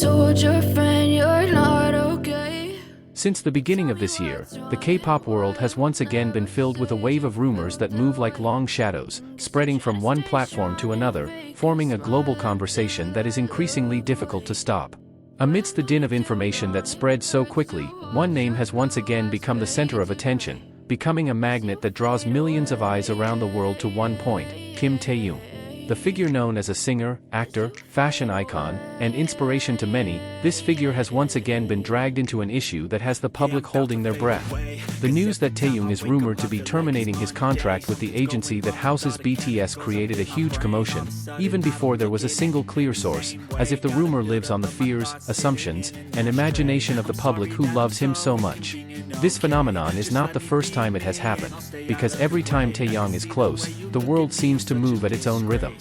told your friend you're not okay. Since the beginning of this year, the K-pop world has once again been filled with a wave of rumors that move like long shadows, spreading from one platform to another, forming a global conversation that is increasingly difficult to stop. Amidst the din of information that spread so quickly, one name has once again become the center of attention, becoming a magnet that draws millions of eyes around the world to one point: Kim Taehyung. The figure known as a singer, actor, fashion icon, and inspiration to many, this figure has once again been dragged into an issue that has the public holding their breath. The news that Taehyung is rumored to be terminating his contract with the agency that houses BTS created a huge commotion, even before there was a single clear source, as if the rumor lives on the fears, assumptions, and imagination of the public who loves him so much. This phenomenon is not the first time it has happened, because every time Taehyung is close, the world seems to move at its own rhythm.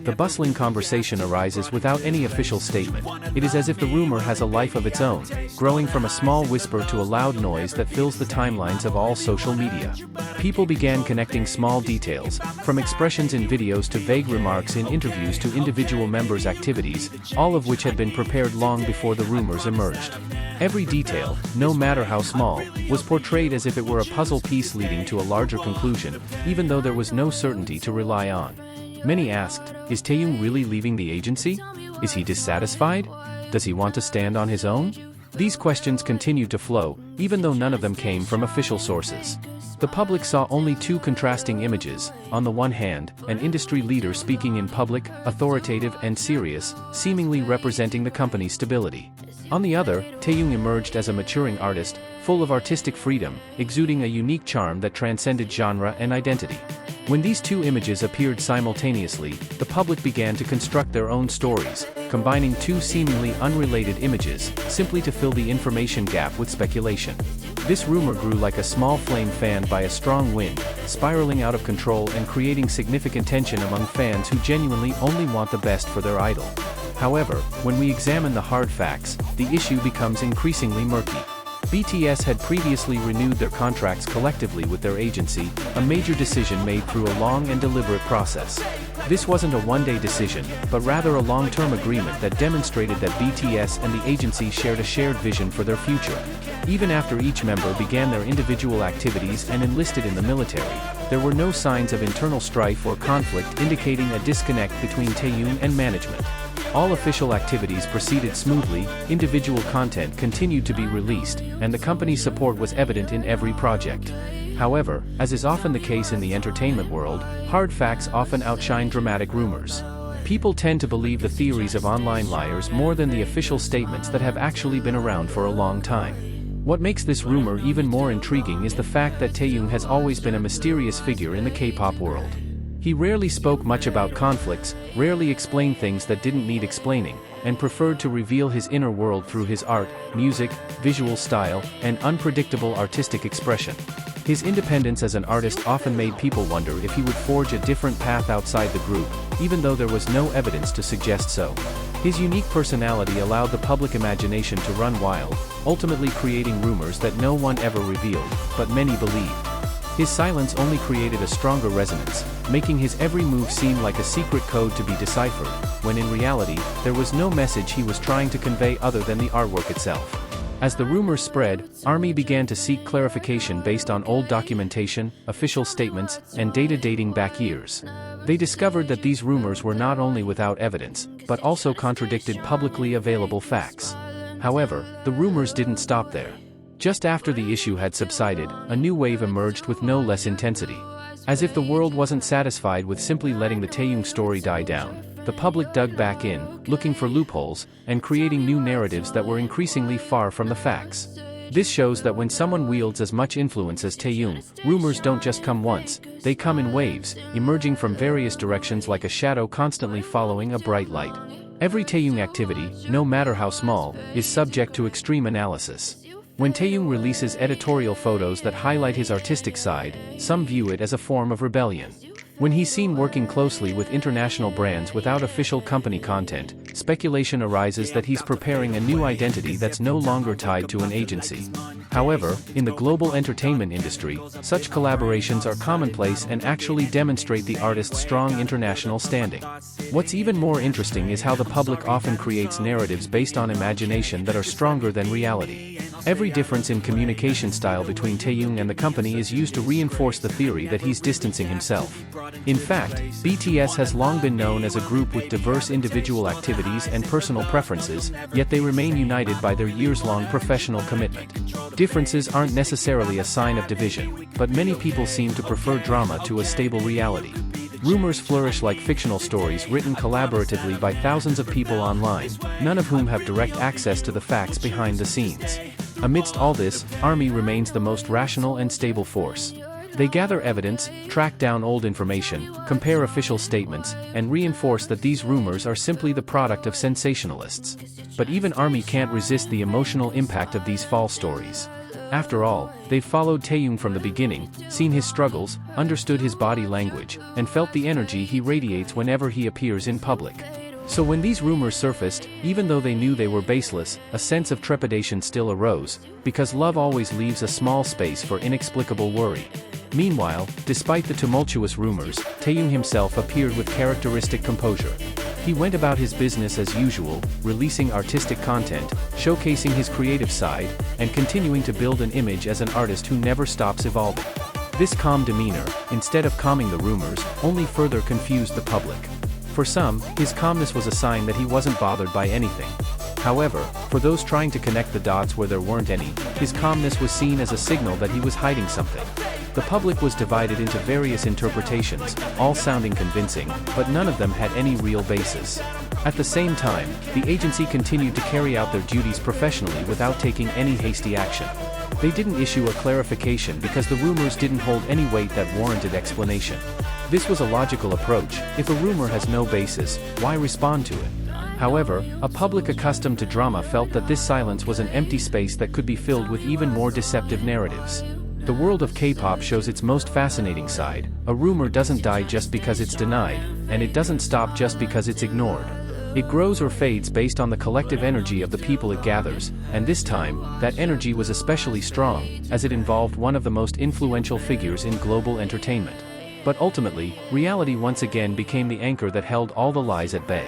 The bustling conversation arises without any official statement. It is as if the rumor has a life of its own, growing from a small whisper to a loud noise that fills the timelines of all social media. People began connecting small details, from expressions in videos to vague remarks in interviews to individual members' activities, all of which had been prepared long before the rumors emerged. Every detail, no matter how small, was portrayed as if it were a puzzle piece leading to a larger conclusion, even though there was no certainty to rely on. Many asked, is Taehyung really leaving the agency? Is he dissatisfied? Does he want to stand on his own? These questions continued to flow, even though none of them came from official sources. The public saw only two contrasting images: on the one hand, an industry leader speaking in public, authoritative and serious, seemingly representing the company's stability. On the other, Taehyung emerged as a maturing artist, full of artistic freedom, exuding a unique charm that transcended genre and identity. When these two images appeared simultaneously, the public began to construct their own stories, combining two seemingly unrelated images, simply to fill the information gap with speculation. This rumor grew like a small flame fanned by a strong wind, spiraling out of control and creating significant tension among fans who genuinely only want the best for their idol. However, when we examine the hard facts, the issue becomes increasingly murky. BTS had previously renewed their contracts collectively with their agency, a major decision made through a long and deliberate process. This wasn't a one-day decision, but rather a long-term agreement that demonstrated that BTS and the agency shared a shared vision for their future. Even after each member began their individual activities and enlisted in the military, there were no signs of internal strife or conflict indicating a disconnect between Taehyung and management. All official activities proceeded smoothly, individual content continued to be released, and the company's support was evident in every project. However, as is often the case in the entertainment world, hard facts often outshine dramatic rumors. People tend to believe the theories of online liars more than the official statements that have actually been around for a long time. What makes this rumor even more intriguing is the fact that Taehyung has always been a mysterious figure in the K-pop world. He rarely spoke much about conflicts, rarely explained things that didn't need explaining, and preferred to reveal his inner world through his art, music, visual style, and unpredictable artistic expression. His independence as an artist often made people wonder if he would forge a different path outside the group, even though there was no evidence to suggest so. His unique personality allowed the public imagination to run wild, ultimately creating rumors that no one ever revealed, but many believed. His silence only created a stronger resonance, making his every move seem like a secret code to be deciphered, when in reality, there was no message he was trying to convey other than the artwork itself. As the rumors spread, ARMY began to seek clarification based on old documentation, official statements, and data dating back years. They discovered that these rumors were not only without evidence, but also contradicted publicly available facts. However, the rumors didn't stop there. Just after the issue had subsided, a new wave emerged with no less intensity. As if the world wasn't satisfied with simply letting the Taehyung story die down, the public dug back in, looking for loopholes, and creating new narratives that were increasingly far from the facts. This shows that when someone wields as much influence as Taehyung, rumors don't just come once, they come in waves, emerging from various directions like a shadow constantly following a bright light. Every Taehyung activity, no matter how small, is subject to extreme analysis. When Taehyung releases editorial photos that highlight his artistic side, some view it as a form of rebellion. When he's seen working closely with international brands without official company content, speculation arises that he's preparing a new identity that's no longer tied to an agency. However, in the global entertainment industry, such collaborations are commonplace and actually demonstrate the artist's strong international standing. What's even more interesting is how the public often creates narratives based on imagination that are stronger than reality. Every difference in communication style between Taehyung and the company is used to reinforce the theory that he's distancing himself. In fact, BTS has long been known as a group with diverse individual activities and personal preferences, yet they remain united by their years-long professional commitment. Differences aren't necessarily a sign of division, but many people seem to prefer drama to a stable reality. Rumors flourish like fictional stories written collaboratively by thousands of people online, none of whom have direct access to the facts behind the scenes. Amidst all this, ARMY remains the most rational and stable force. They gather evidence, track down old information, compare official statements, and reinforce that these rumors are simply the product of sensationalists. But even ARMY can't resist the emotional impact of these false stories. After all, they've followed Taehyung from the beginning, seen his struggles, understood his body language, and felt the energy he radiates whenever he appears in public. So when these rumors surfaced, even though they knew they were baseless, a sense of trepidation still arose, because love always leaves a small space for inexplicable worry. Meanwhile, despite the tumultuous rumors, Taehyung himself appeared with characteristic composure. He went about his business as usual, releasing artistic content, showcasing his creative side, and continuing to build an image as an artist who never stops evolving. This calm demeanor, instead of calming the rumors, only further confused the public. For some, his calmness was a sign that he wasn't bothered by anything. However, for those trying to connect the dots where there weren't any, his calmness was seen as a signal that he was hiding something. The public was divided into various interpretations, all sounding convincing, but none of them had any real basis. At the same time, the agency continued to carry out their duties professionally without taking any hasty action. They didn't issue a clarification because the rumors didn't hold any weight that warranted explanation. This was a logical approach. If a rumor has no basis, why respond to it? However, a public accustomed to drama felt that this silence was an empty space that could be filled with even more deceptive narratives. The world of K-pop shows its most fascinating side. A rumor doesn't die just because it's denied, and it doesn't stop just because it's ignored. It grows or fades based on the collective energy of the people it gathers, and this time, that energy was especially strong, as it involved one of the most influential figures in global entertainment. But ultimately, reality once again became the anchor that held all the lies at bay.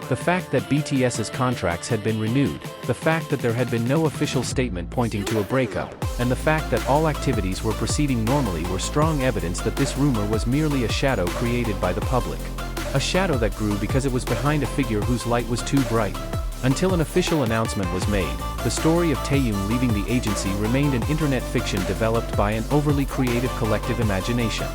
The fact that BTS's contracts had been renewed, the fact that there had been no official statement pointing to a breakup, and the fact that all activities were proceeding normally were strong evidence that this rumor was merely a shadow created by the public. A shadow that grew because it was behind a figure whose light was too bright. Until an official announcement was made, the story of Taehyung leaving the agency remained an internet fiction developed by an overly creative collective imagination.